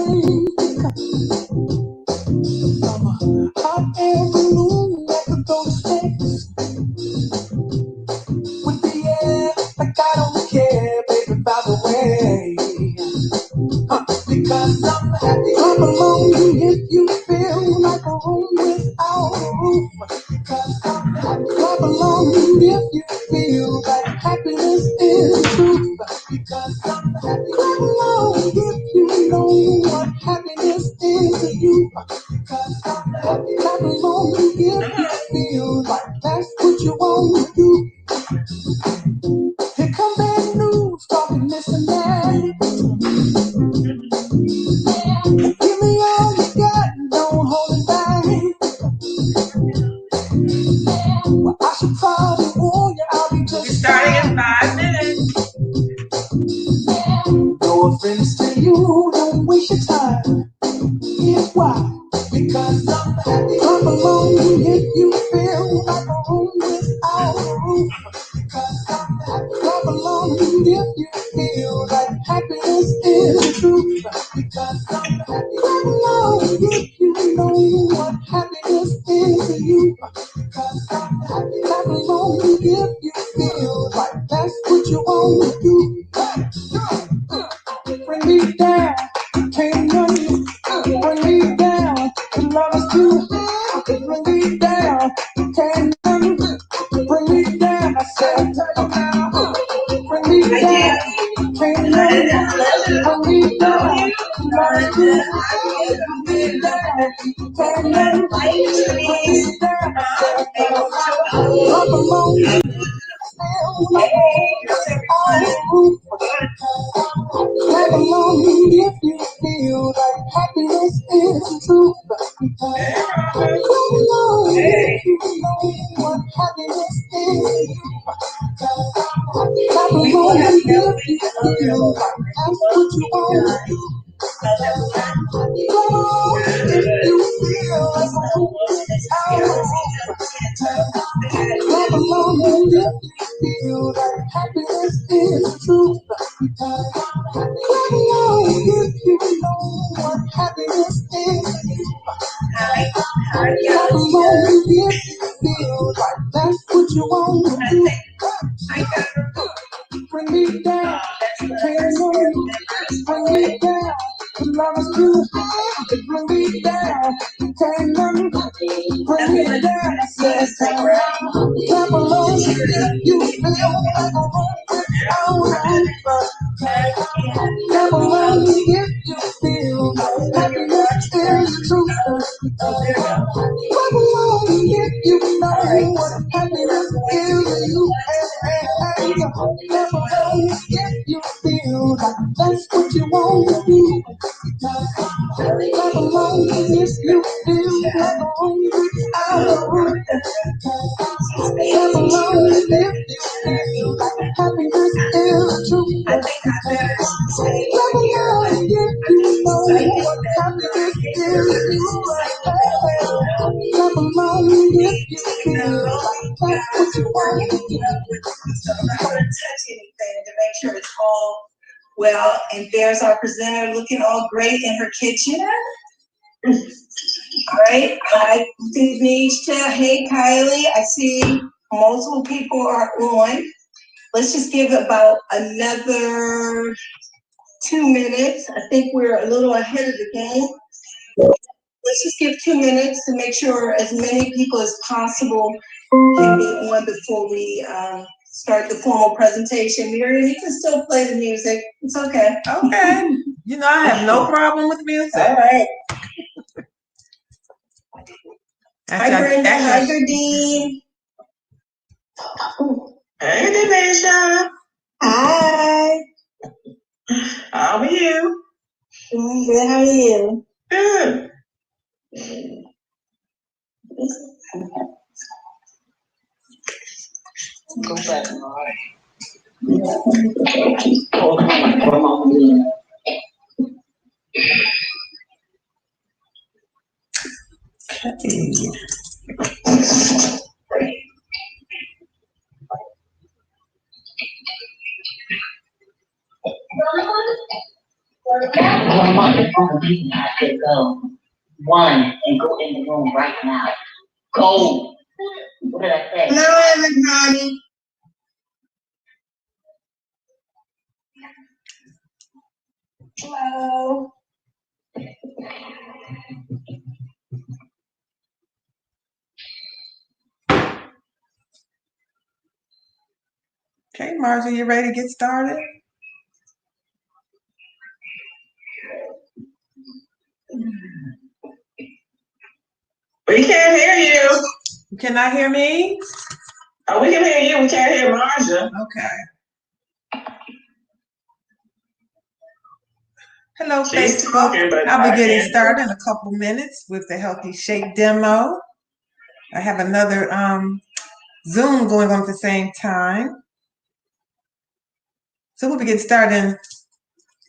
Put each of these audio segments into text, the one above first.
I'm a hot air balloon like a ghost with the air, like I don't care, baby, by the way. Because I'm happy. Clap along if you feel like a room without a roof. Because I'm happy. Clap along if you feel like happiness is the truth. Because I'm happy. Clap along if you know what happiness is to you. Because I'm happy. Clap along if you feel like that's what you want to do. Here come bad news, talking this and that. Give me all you got, don't hold it back. Well, I should probably warn you, I'll be just starting in 5 minutes. No offense to you, don't waste your time. Here's why. Because I'm happy. Come along if you feel like a room without a roof. Because I'm happy. Come along if you feel like happiness is the truth. Because I'm happy. Come along if you know what happiness is to you. Because I'm happy. Come along if you feel like that's what you want to do. Bring me down, can't none. Bring me down, the love is too high. Bring me down, can't none. Bring me down, I said, bring me down, can't none. Bring me down, the love is too high. Bring me down, can't none. Bring me down, I said, come along. Clap along if you feel like happiness is the truth. Clap along if you know what happiness is. Clap along if you feel like that's what you want to do. Clap along if you feel like a fool without. Clap along if you feel like happiness is the truth. Clap along if you know what happiness is. Clap along if you feel like that's what you want to do. Bring me down, can't move. Bring me down, the love is too high. Bring me down, can't move. Bring me down, I said, clap along if you feel like a room without a roof. Clap along if you feel like happiness is the truth. Clap along if you know what happiness is to you. Clap along if you feel like that's what you want to do. Clap along if you feel like a room without a roof. Clap along if you feel like happiness is the truth. Clap along if you know what happiness is to you. Clap along if you feel like that's what you want to do. So I'm not going to touch anything to make sure it's all well. And there's our presenter looking all great in her kitchen. All right. Hi, Denisha. Hey, Kylie. I see multiple people are on. Let's just give about another 2 minutes. I think we're a little ahead of the game. Let's just give 2 minutes to make sure as many people as possible can be on before we start the formal presentation. Miriam, you can still play the music. It's okay. Okay. You know, I have no problem with music. All right. Hi, Brenda. Hi, Gardine. Hey, Denisha. Hi. How are you? Doing good. How are you? Good. Go back. You have to go. One, and go in the room right now. Go. What did I say? Hello, everybody. Hello. Okay, Marjorie, you ready to get started? We can't hear you. You cannot hear me? Oh, we can hear you. We can't hear Marja. Okay. Hello, She's Facebook. talking, but I'll I be getting can't. started in a couple minutes with the Healthy Shake demo. I have another Zoom going on at the same time. So we'll be getting started in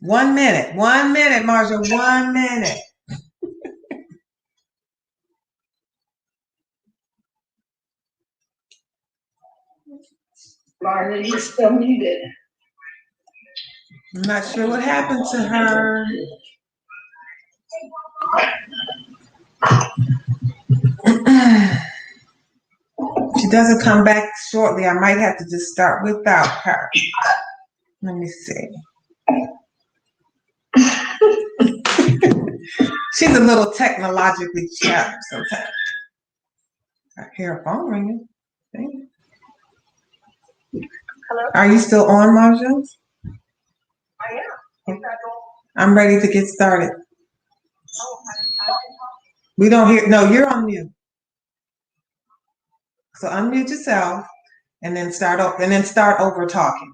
1 minute. 1 minute, Marja, 1 minute. Margaret, you're still muted. I'm not sure what happened to her. If she doesn't come back shortly, I might have to just start without her. Let me see. She's a little technologically challenged sometimes. I hear a phone ringing. Hello? Are you still on, Marja? I am. I'm ready to get started. We don't hear. No, you're on mute. So unmute yourself, and then start over talking.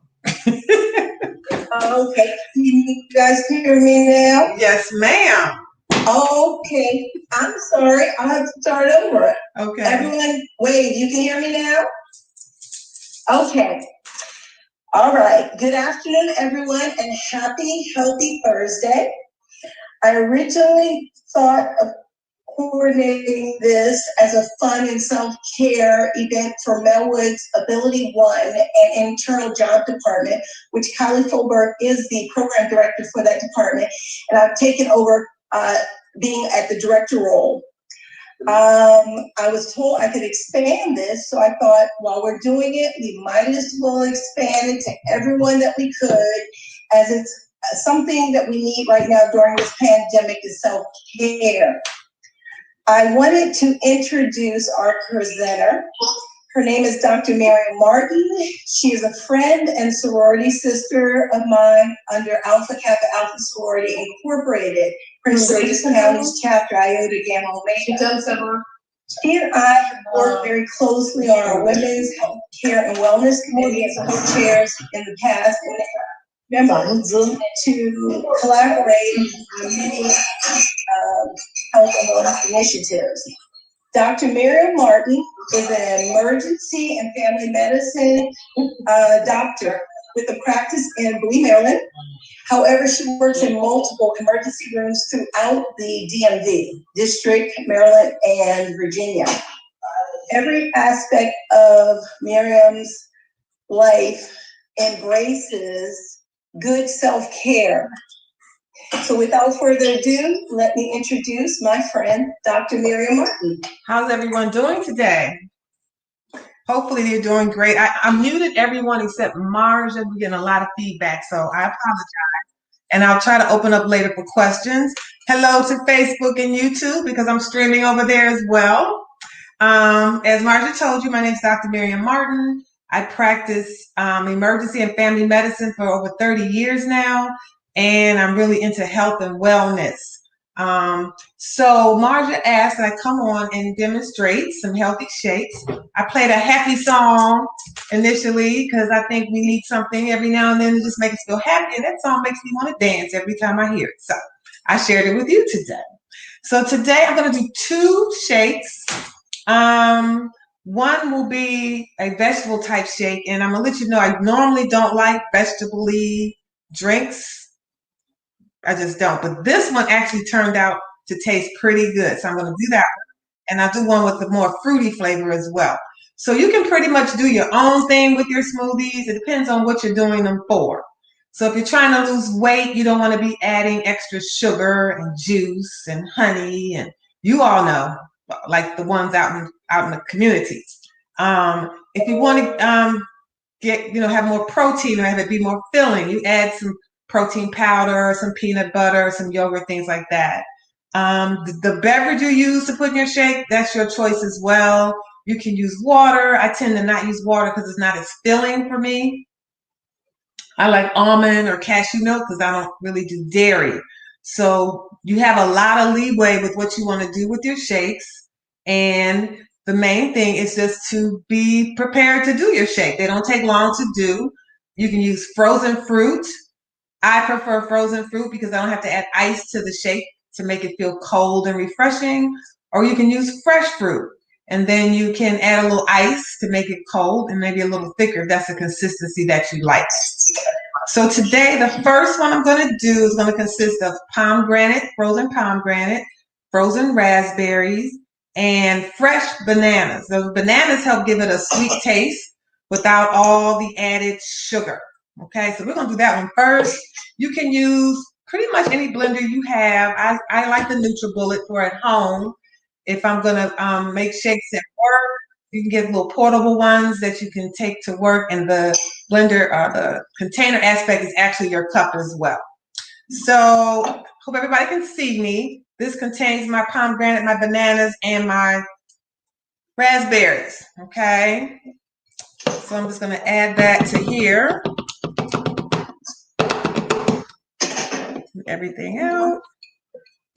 Okay. Can you guys hear me now? Yes, ma'am. Okay. I'm sorry. I'll have to start over. Okay. Everyone, wait. You can hear me now? Okay. All right. Good afternoon, everyone, and happy Healthy Thursday. I originally thought of coordinating this as a fun and self-care event for Melwood's Ability One and Internal Job Department, which Kylie Fulberg is the program director for that department, and I've taken over being at the director role. I was told I could expand this, so I thought while we're doing it, we might as well expand it to everyone that we could, as it's something that we need right now during this pandemic is self-care. I wanted to introduce our presenter. Her name is Dr. Miriam Martin. She is a friend and sorority sister of mine under Alpha Kappa Alpha Sorority Incorporated, Prince George's County's chapter, Iota Gamma Omega. She and I have worked very closely on our Women's Health Care and Wellness Committee as co-chairs in the past, and members to collaborate on many health and wellness initiatives. Dr. Miriam Martin is an emergency and family medicine doctor with a practice in Bowie, Maryland. However, she works in multiple emergency rooms throughout the DMV, District, Maryland, and Virginia. Every aspect of Miriam's life embraces good self-care. So without further ado, let me introduce my friend, Dr. Miriam Martin. How's everyone doing today? Hopefully they're doing great. I muted everyone except Marja. We're getting a lot of feedback, so I apologize. And I'll try to open up later for questions. Hello to Facebook and YouTube because I'm streaming over there as well. As Marja told you, my name is Dr. Miriam Martin. I practice emergency and family medicine for over 30 years now, and I'm really into health and wellness. So Marja asked that I come on and demonstrate some healthy shakes. I played a happy song initially because I think we need something every now and then to just make us feel happy, and that song makes me want to dance every time I hear it. So I shared it with you today. So today I'm going to do 2 shakes. One will be a vegetable type shake, and I'm gonna let you know I normally don't like vegetable-y drinks. I just don't. But this one actually turned out to taste pretty good, so I'm gonna do that one, and I'll do one with the more fruity flavor as well. So you can pretty much do your own thing with your smoothies. It depends on what you're doing them for. So if you're trying to lose weight, you don't want to be adding extra sugar and juice and honey, and you all know, like the ones out in the communities. If you want to have more protein or have it be more filling, you add some protein powder, some peanut butter, some yogurt, things like that. The beverage you use to put in your shake, that's your choice as well. You can use water. I tend to not use water because it's not as filling for me. I like almond or cashew milk because I don't really do dairy. So you have a lot of leeway with what you want to do with your shakes. And the main thing is just to be prepared to do your shake. They don't take long to do. You can use frozen fruit. I prefer frozen fruit because I don't have to add ice to the shake to make it feel cold and refreshing. Or you can use fresh fruit. And then you can add a little ice to make it cold and maybe a little thicker if that's the consistency that you like. So today, the first one I'm going to do is going to consist of frozen raspberries, and fresh bananas. Those bananas help give it a sweet taste without all the added sugar. Okay, so we're going to do that one first. You can use pretty much any blender you have. I like the NutriBullet for at home. If I'm going to make shakes at work, you can get little portable ones that you can take to work, and the blender, the container aspect is actually your cup as well. So hope everybody can see me. This contains my pomegranate, my bananas, and my raspberries, okay? So I'm just gonna add that to here. Everything out.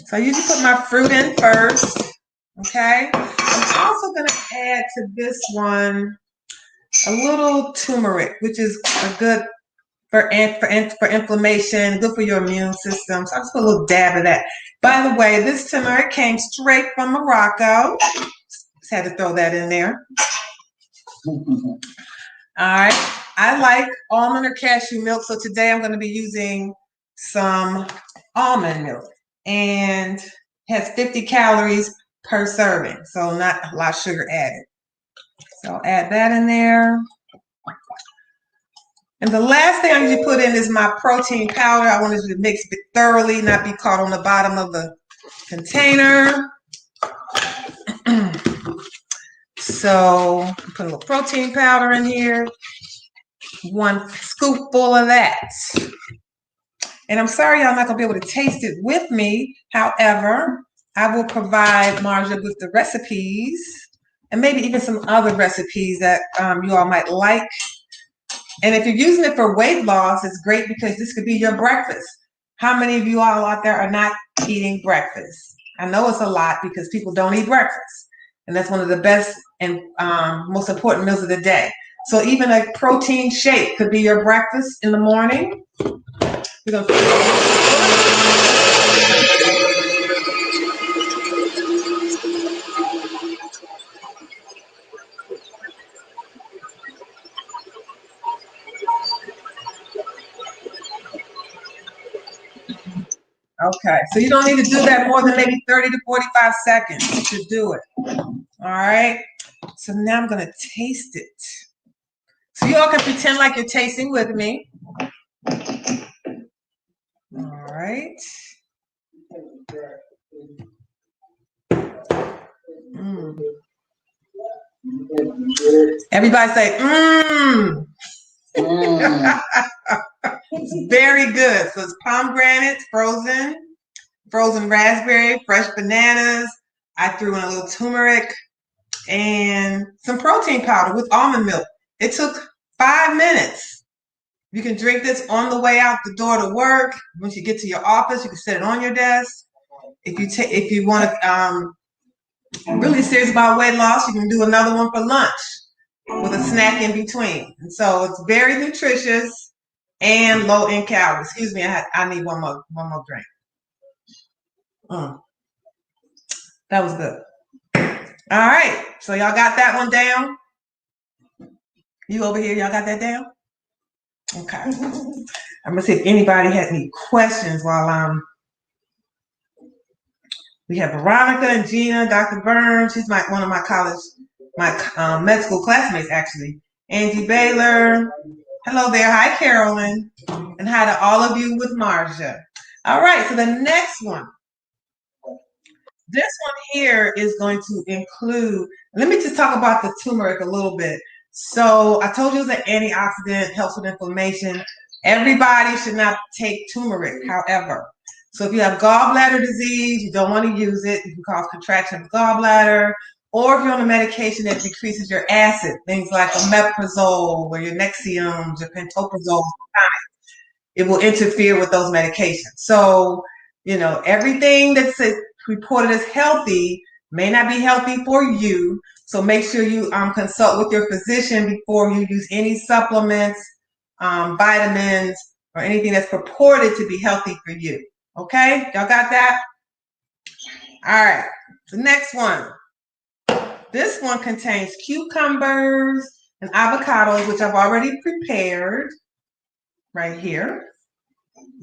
So I usually put my fruit in first, okay? I'm also gonna add to this one a little turmeric, which is a good for inflammation, good for your immune system. So I just put a little dab of that. By the way, this turmeric came straight from Morocco. Just had to throw that in there. All right. I like almond or cashew milk, so today I'm going to be using some almond milk, and has 50 calories per serving, so not a lot of sugar added. So I'll add that in there. And the last thing I usually put in is my protein powder. I wanted you to mix it thoroughly, not be caught on the bottom of the container. So put a little protein powder in here. 1 scoopful of that. And I'm sorry y'all not gonna be able to taste it with me. However, I will provide Marja with the recipes and maybe even some other recipes that you all might like. And if you're using it for weight loss, it's great because this could be your breakfast. How many of you all out there are not eating breakfast? I know it's a lot because people don't eat breakfast. And that's one of the best and most important meals of the day. So even a protein shake could be your breakfast in the morning. We're gonna Okay, so you don't need to do that more than maybe 30 to 45 seconds to do it. All right, so now I'm gonna taste it. So you all can pretend like you're tasting with me. All right. Mm. Everybody say, mmm. It's very good. So it's pomegranates, frozen raspberry, fresh bananas. I threw in a little turmeric and some protein powder with almond milk. It took 5 minutes. You can drink this on the way out the door to work. Once you get to your office, you can set it on your desk. If you want to really serious about weight loss, you can do another one for lunch with a snack in between. And so it's very nutritious and low in calories. Excuse me, I need one more drink. That was good. All right, so y'all got that one down? You over here, y'all got that down? Okay. I'm gonna see if anybody has any questions while we have Veronica and Gina, Dr. Burns. She's one of my med school classmates actually. Angie Baylor, Hello there. Hi, Carolyn. And hi to all of you with Marja. All right, so the next one. This one here is going to include, let me just talk about the turmeric a little bit. So I told you it's an antioxidant, helps with inflammation. Everybody should not take turmeric, however. So if you have gallbladder disease, you don't want to use it. It can cause contraction of the gallbladder. Or if you're on a medication that decreases your acid, things like omeprazole or your Nexium, your pantoprazole, it will interfere with those medications. So, everything that's reported as healthy may not be healthy for you. So make sure you consult with your physician before you use any supplements, vitamins, or anything that's purported to be healthy for you. Okay? Y'all got that? All right. The next one. This one contains cucumbers and avocados, which I've already prepared right here.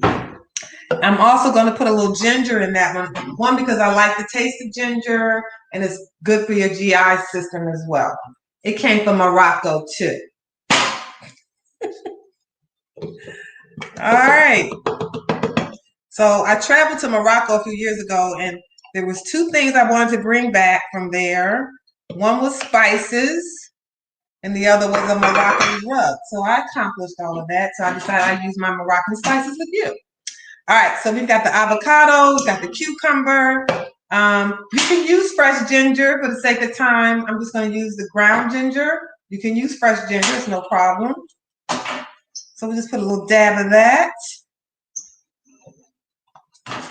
I'm also going to put a little ginger in that one. One, because I like the taste of ginger, and it's good for your GI system as well. It came from Morocco, too. All right. So I traveled to Morocco a few years ago, and there was two things I wanted to bring back from there. One was spices, and the other was a Moroccan rub. So I accomplished all of that. So I decided I'd use my Moroccan spices with you. All right, so we've got the avocado, we've got the cucumber. You can use fresh ginger for the sake of time. I'm just going to use the ground ginger. You can use fresh ginger, it's no problem. So we'll just put a little dab of that.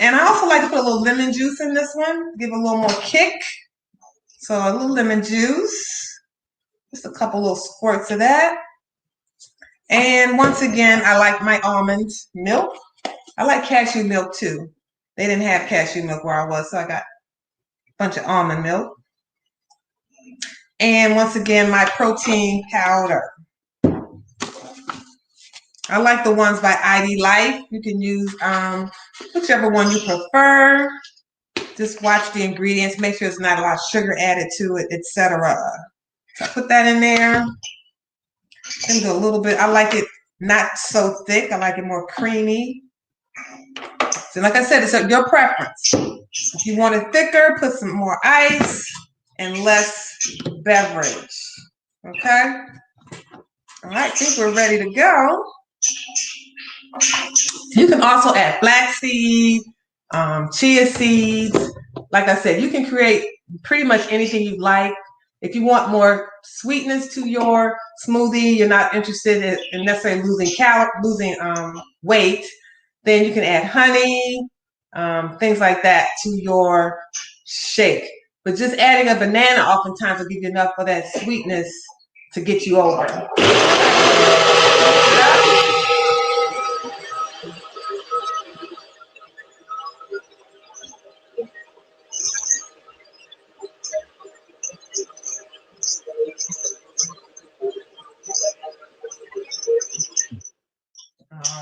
And I also like to put a little lemon juice in this one, give a little more kick. So a little lemon juice, just a couple little squirts of that. And once again, I like my almond milk. I like cashew milk too. They didn't have cashew milk where I was, so I got a bunch of almond milk. And once again, my protein powder. I like the ones by ID Life. You can use whichever one you prefer. Just watch the ingredients. Make sure there's not a lot of sugar added to it, etc. So I put that in there. Then do a little bit. I like it not so thick. I like it more creamy. So like I said, it's your preference. If you want it thicker, put some more ice and less beverage. Okay? All right, I think we're ready to go. You can also add flaxseed, chia seeds. Like I said, you can create pretty much anything you like. If you want more sweetness to your smoothie, you're not interested in necessarily losing weight, then you can add honey, things like that to your shake. But just adding a banana oftentimes will give you enough of that sweetness to get you over.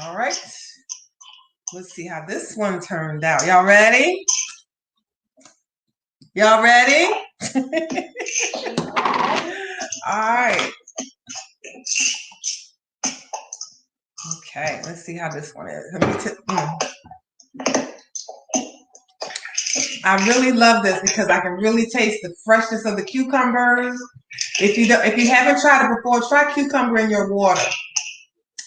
All right. Let's see how this one turned out. Y'all ready? Y'all ready? All right. Okay, let's see how this one is. I really love this because I can really taste the freshness of the cucumbers. If you haven't tried it before, try cucumber in your water.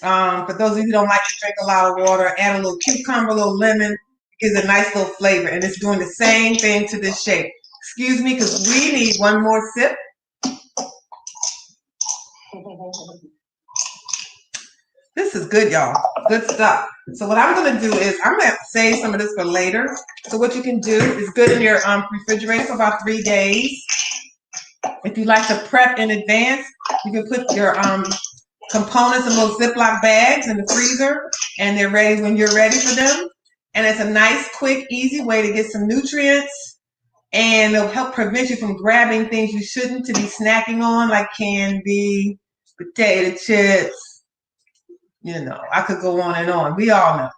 For those of you who don't like to drink a lot of water, add a little cucumber, a little lemon. It gives a nice little flavor, and it's doing the same thing to this shake. Excuse me, because we need one more sip. This is good, y'all. Good stuff. So what I'm going to do is I'm going to save some of this for later. So what you can do is good in your refrigerator for about 3 days. If you like to prep in advance, you can put your components in little Ziploc bags in the freezer, and they're ready when you're ready for them. And it's a nice, quick, easy way to get some nutrients, and it'll help prevent you from grabbing things you shouldn't to be snacking on, like candy, potato chips. I could go on and on. We all know.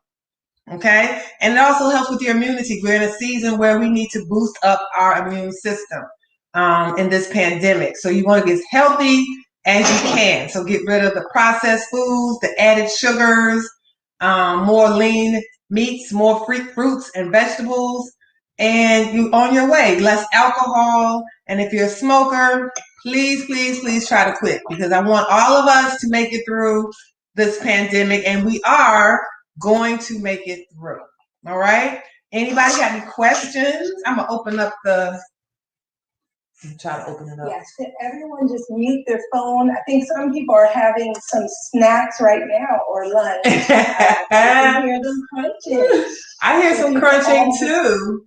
Okay? And it also helps with your immunity. We're in a season where we need to boost up our immune system in this pandemic. So you want to get healthy as you can. So get rid of the processed foods, the added sugars, more lean meats, more fruits and vegetables, and you on your way. Less alcohol. And if you're a smoker, please, please, please try to quit, because I want all of us to make it through this pandemic, and we are going to make it through. All right? Anybody got any questions? I'm going to open up try to open it up. Yes, could everyone just mute their phone? I think some people are having some snacks right now or lunch. I can hear them crunching. I hear some crunching too.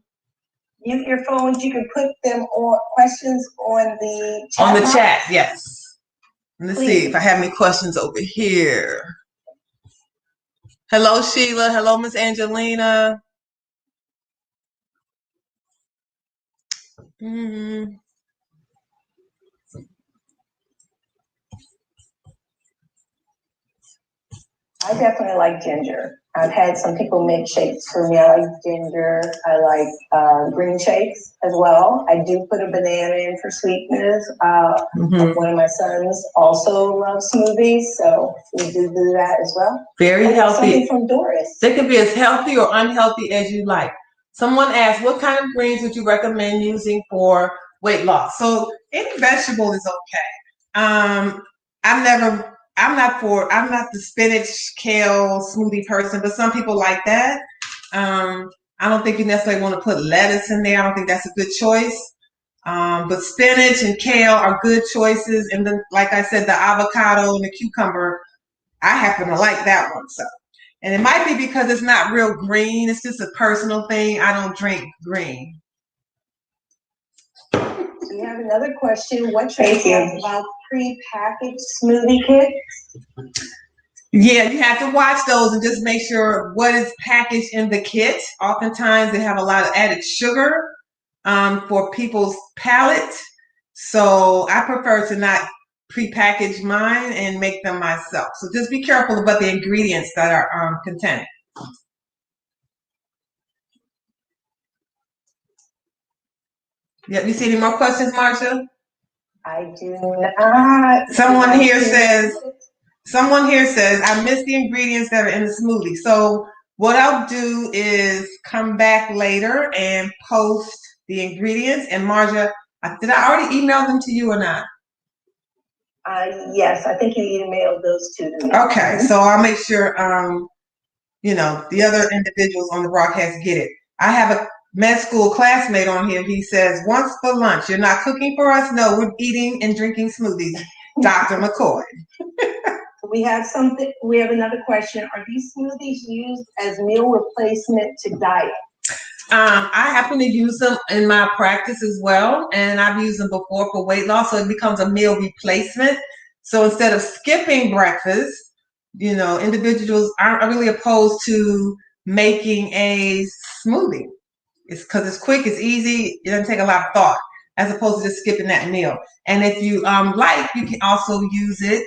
Mute your phones. You can put them on questions on the chat. On the box. chat, yes. Let's Please. see if I have any questions over here. Hello, Sheila. Hello, Miss Angelina. I definitely like ginger. I've had some people make shakes for me. I like ginger. I like green shakes as well. I do put a banana in for sweetness. One of my sons also loves smoothies, so we do that as well. Very healthy. Something from Doris. They can be as healthy or unhealthy as you like. Someone asked, what kind of greens would you recommend using for weight loss? So any vegetable is okay. I'm not the spinach, kale smoothie person, but some people like that. I don't think you necessarily want to put lettuce in there. I don't think that's a good choice. But spinach and kale are good choices. And then, like I said, the avocado and the cucumber, I happen to like that one. So, and it might be because it's not real green. It's just a personal thing. I don't drink green. We have another question. What should we think about pre-packaged smoothie kits? Yeah, you have to watch those and just make sure what is packaged in the kit. Oftentimes they have a lot of added sugar for people's palate. So I prefer to not pre-package mine and make them myself. So just be careful about the ingredients that are contained. Yep, you see any more questions, Marsha? I do not. Someone here says, I miss the ingredients that are in the smoothie. So what I'll do is come back later and post the ingredients. And Marja, did I already email them to you or not? Yes, I think you emailed those to me. Okay, so I'll make sure, the other individuals on the broadcast get it. I have a med school classmate on here. He says, once for lunch, you're not cooking for us? No, we're eating and drinking smoothies. Dr. McCoy. We have another question. Are these smoothies used as meal replacement to diet? I happen to use them in my practice as well, and I've used them before for weight loss, so it becomes a meal replacement. So instead of skipping breakfast, individuals aren't really opposed to making a smoothie. It's because it's quick, it's easy, it doesn't take a lot of thought, as opposed to just skipping that meal. And if you like, you can also use it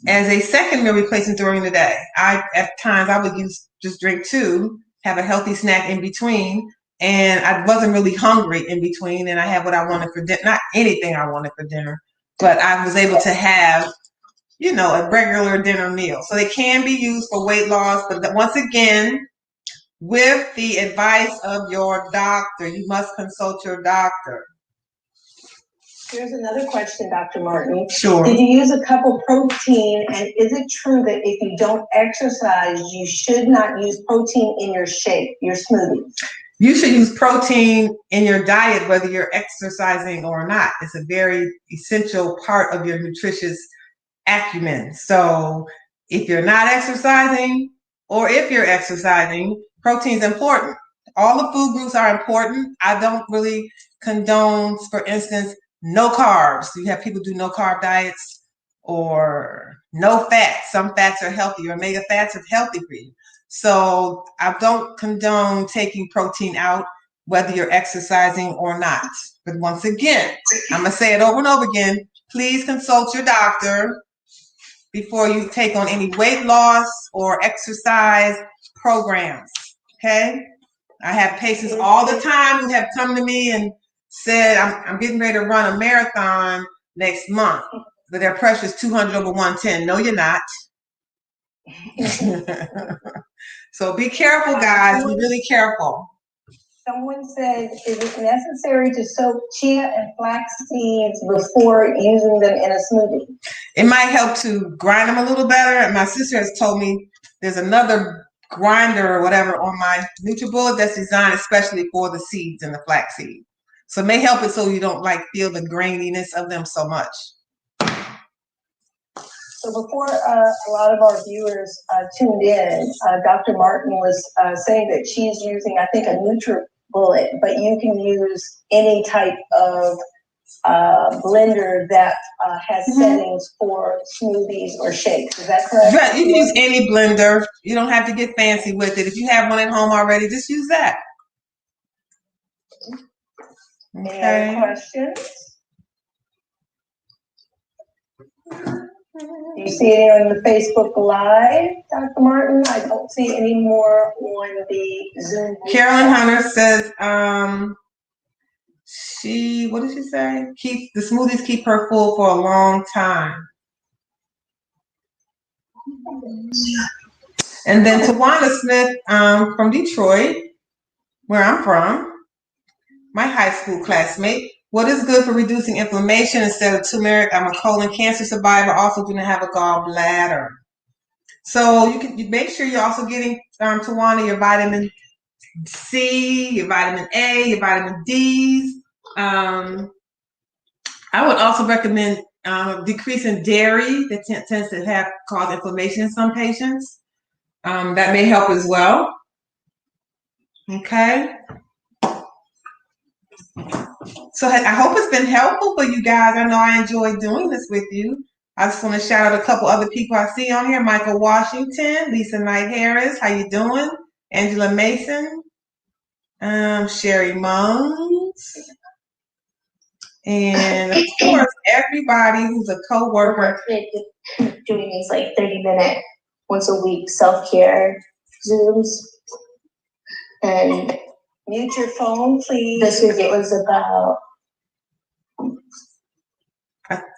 as a second meal replacement during the day. At times I would just drink two, have a healthy snack in between, and I wasn't really hungry in between, and I had what I wanted for dinner. Not anything I wanted for dinner, but I was able to have, a regular dinner meal. So they can be used for weight loss, but once again, with the advice of your doctor. You must consult your doctor. Here's another question, Dr. Martin. Sure. Did you use a cup of protein, and is it true that if you don't exercise, you should not use protein in your shake, your smoothie? You should use protein in your diet, whether you're exercising or not. It's a very essential part of your nutritious acumen. So if you're not exercising, or if you're exercising, protein is important. All the food groups are important. I don't really condone, for instance, no carbs. You have people do no carb diets, or no fats. Some fats are healthy, or omega fats are healthy for you. So I don't condone taking protein out, whether you're exercising or not. But once again, I'm going to say it over and over again, please consult your doctor before you take on any weight loss or exercise programs, okay? I have patients all the time who have come to me and said, I'm getting ready to run a marathon next month. their pressure is 200 over 110. No, you're not. So be careful, guys. Be really careful. Someone said, is it necessary to soak chia and flax seeds before using them in a smoothie? It might help to grind them a little better. And my sister has told me there's another grinder or whatever on my NutriBullet that's designed especially for the seeds and the flax seed. So it may help it so you don't like feel the graininess of them so much. So before a lot of our viewers tuned in, Dr. Martin was saying that she's using, I think, a NutriBullet, but you can use any type of blender that has settings for smoothies or shakes. Is that correct? Right, you can use any blender. You don't have to get fancy with it. If you have one at home already, just use that. Okay. Any other questions? Do you see any on the Facebook Live, Dr. Martin? I don't see any more on the Zoom. Carolyn Hunter says, what did she say? The smoothies keep her full for a long time. And then Tawana Smith from Detroit, where I'm from, my high school classmate. What is good for reducing inflammation instead of turmeric? I'm a colon cancer survivor, also do not have a gallbladder. So you make sure you're also getting, Tawana, your vitamin C, your vitamin A, your vitamin D's. I would also recommend decreasing dairy that tends to cause inflammation in some patients. That may help as well. Okay. So I hope it's been helpful for you guys. I know I enjoyed doing this with you. I just want to shout out a couple other people I see on here. Michael Washington, Lisa Knight Harris, how you doing? Angela Mason, Sherry Mons, and of course everybody who's a co-worker. Doing these like 30-minute, once a week self-care Zooms. And mute your phone, please. this week it was about.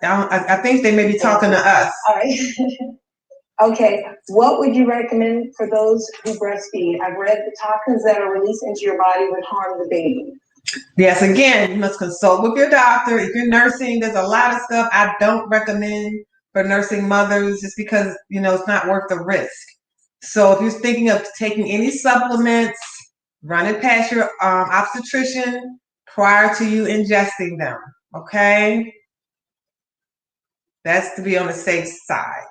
I think they may be talking to us. All right. Okay, what would you recommend for those who breastfeed? I've read the toxins that are released into your body would harm the baby. Yes, again, you must consult with your doctor. If you're nursing, there's a lot of stuff I don't recommend for nursing mothers just because, it's not worth the risk. So if you're thinking of taking any supplements, run it past your obstetrician prior to you ingesting them, okay? That's to be on the safe side.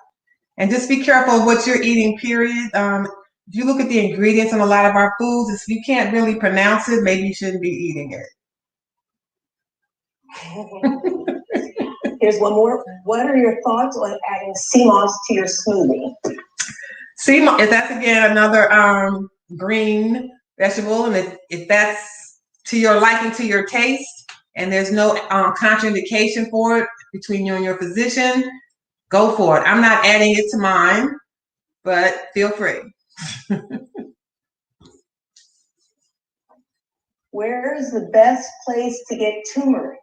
And just be careful of what you're eating, period. If you look at the ingredients on a lot of our foods, if you can't really pronounce it, maybe you shouldn't be eating it. Here's one more. What are your thoughts on adding sea moss to your smoothie? Sea moss, that's again another green vegetable, and if that's to your liking, to your taste, and there's no contraindication for it between you and your physician, go for it. I'm not adding it to mine, but feel free. Where is the best place to get turmeric?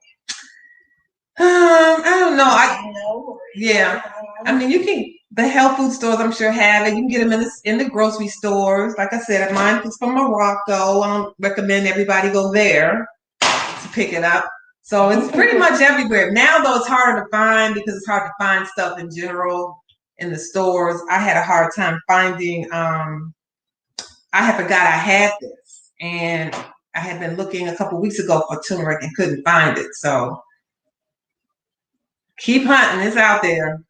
I don't know. Yeah. I mean, the health food stores, I'm sure, have it. You can get them in the grocery stores. Like I said, mine is from Morocco. I don't recommend everybody go there to pick it up. So it's pretty much everywhere. Now, though, it's harder to find because it's hard to find stuff in general in the stores. I had a hard time finding, I had forgot I had this. And I had been looking a couple weeks ago for turmeric and couldn't find it. So keep hunting. It's out there.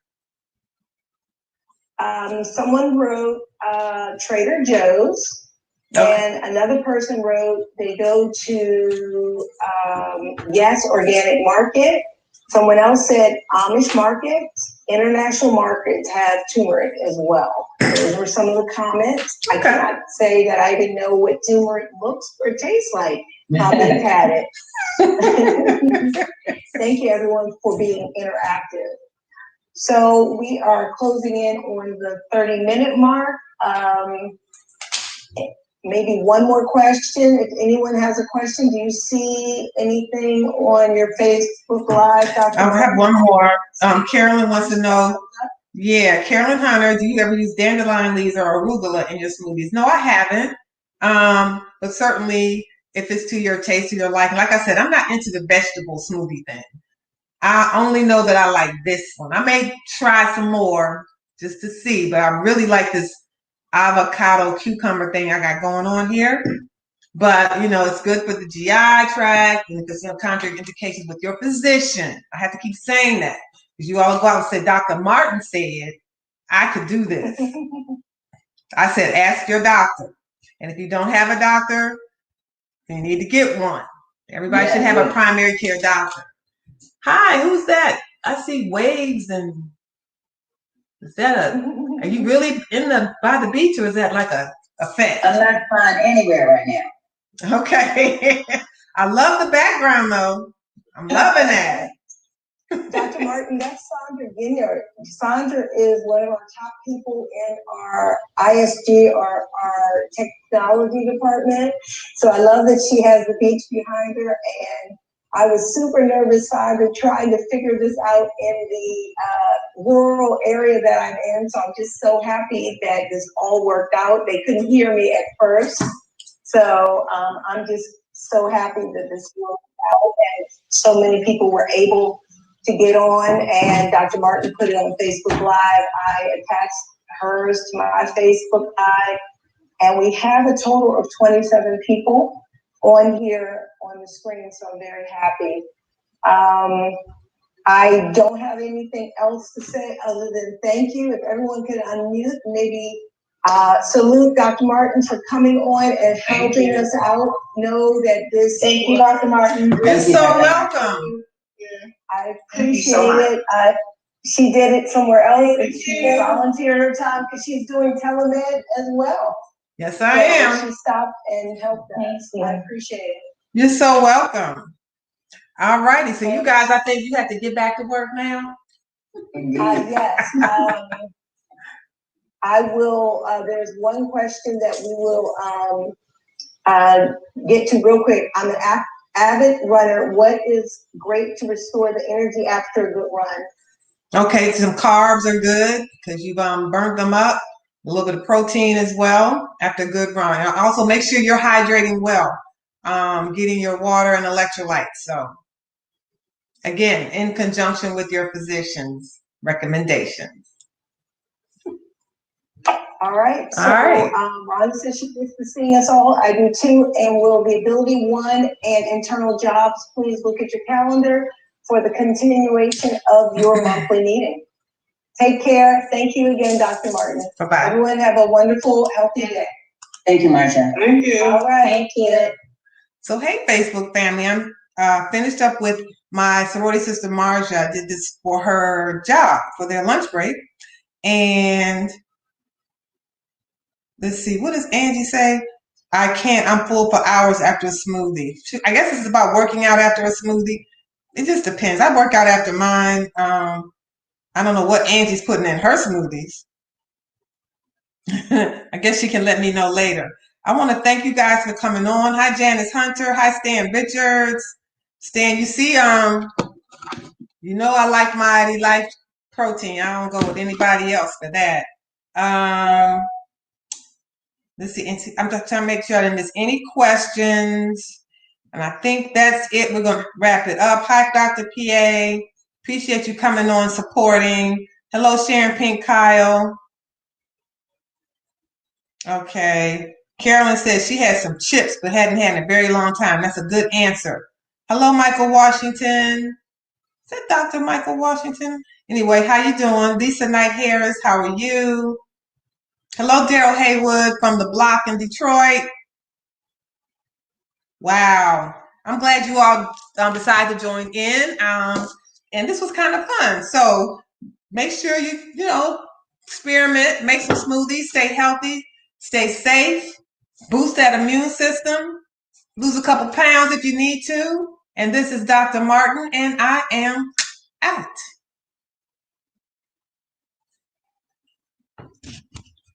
Someone wrote Trader Joe's. Okay. And another person wrote they go to Yes Organic Market. Someone else said Amish markets, international markets have turmeric as well. Those were some of the comments. Okay. I cannot say that I even know what turmeric looks or tastes like. They've had it. Thank you everyone for being interactive. So we are closing in on the 30-minute mark. maybe one more question. If anyone has a question, do you see anything on your Facebook Live, Dr. I'll have Martin? one more. Carolyn wants to know, yeah, Carolyn Hunter, do you ever use dandelion leaves or arugula in your smoothies? No, I haven't. But certainly if it's to your taste, to your liking. Like I said, I'm not into the vegetable smoothie thing. I only know that I like this one. I may try some more just to see, but I really like this avocado cucumber thing I got going on here. But, you know, it's good for the GI tract, and if there's no contraindications with your physician. I have to keep saying that because you all go out and say, Dr. Martin said I could do this. I said, ask your doctor. And if you don't have a doctor, you need to get one. Everybody should have a primary care doctor. Hi, who's that? I see waves, and is that are you really by the beach, or is that like a fete? I'm not flying anywhere right now. Okay. I love the background though. I'm loving that. Dr. Martin, that's Sandra Ginyard. Sandra is one of our top people in our ISG, or our technology department. So I love that she has the beach behind her, and I was super nervous, Sandra, trying to figure this out in the rural area that I'm in. So I'm just so happy that this all worked out. They couldn't hear me at first. So I'm just so happy that this worked out and so many people were able to get on, and Dr. Martin put it on Facebook Live. I attached hers to my Facebook Live, and we have a total of 27 people on here on the screen, so I'm very happy. I don't have anything else to say other than thank you. If everyone could unmute, maybe salute Dr. Martin for coming on and helping us out. Know that this. Thank you, Dr. Martin. You're so welcome. I appreciate it. She did it somewhere else, and she volunteered her time because she's doing telemed as well. Yes, I am. She stopped and helped us. I appreciate it. You're so welcome. All righty. So you guys, I think you have to get back to work now. Yes. I will. There's one question that we will get to real quick. I'm an avid runner. What is great to restore the energy after a good run? Okay, some carbs are good because you've burnt them up. A little bit of protein as well after a good run. And also make sure you're hydrating well, getting your water and electrolytes. So again, in conjunction with your physician's recommendations. All right. So, all right. Ron says she gets to see us all. I do too. And will the Ability One and Internal Jobs please look at your calendar for the continuation of your monthly meeting? Take care. Thank you again, Dr. Martin. Bye-bye. Everyone have a wonderful, healthy day. Thank you, Marsha. Thank you. All right. Thank you. So, hey, Facebook family, I'm finished up with my sorority sister, Marja. I did this for her job, for their lunch break. And let's see, what does Angie say? I'm full for hours after a smoothie. I guess it's about working out after a smoothie. It just depends. I work out after mine. I don't know what Angie's putting in her smoothies. I guess she can let me know later. I want to thank you guys for coming on. Hi, Janice Hunter. Hi, Stan Richards. Stan, you see, you know I like my Life protein. I don't go with anybody else for that. Let's see. I'm just trying to make sure I didn't miss any questions. And I think that's it. We're going to wrap it up. Hi, Dr. PA. Appreciate you coming on, supporting. Hello, Sharon Pink Kyle. Okay. Carolyn says she had some chips but hadn't had in a very long time. That's a good answer. Hello, Michael Washington. Is that Dr. Michael Washington? Anyway, how you doing? Lisa Knight Harris, how are you? Hello, Daryl Haywood from the block in Detroit. Wow. I'm glad you all decided to join in. And this was kind of fun. So make sure you experiment, make some smoothies, stay healthy, stay safe, boost that immune system, lose a couple pounds if you need to. And this is Dr. Martin, and I am out.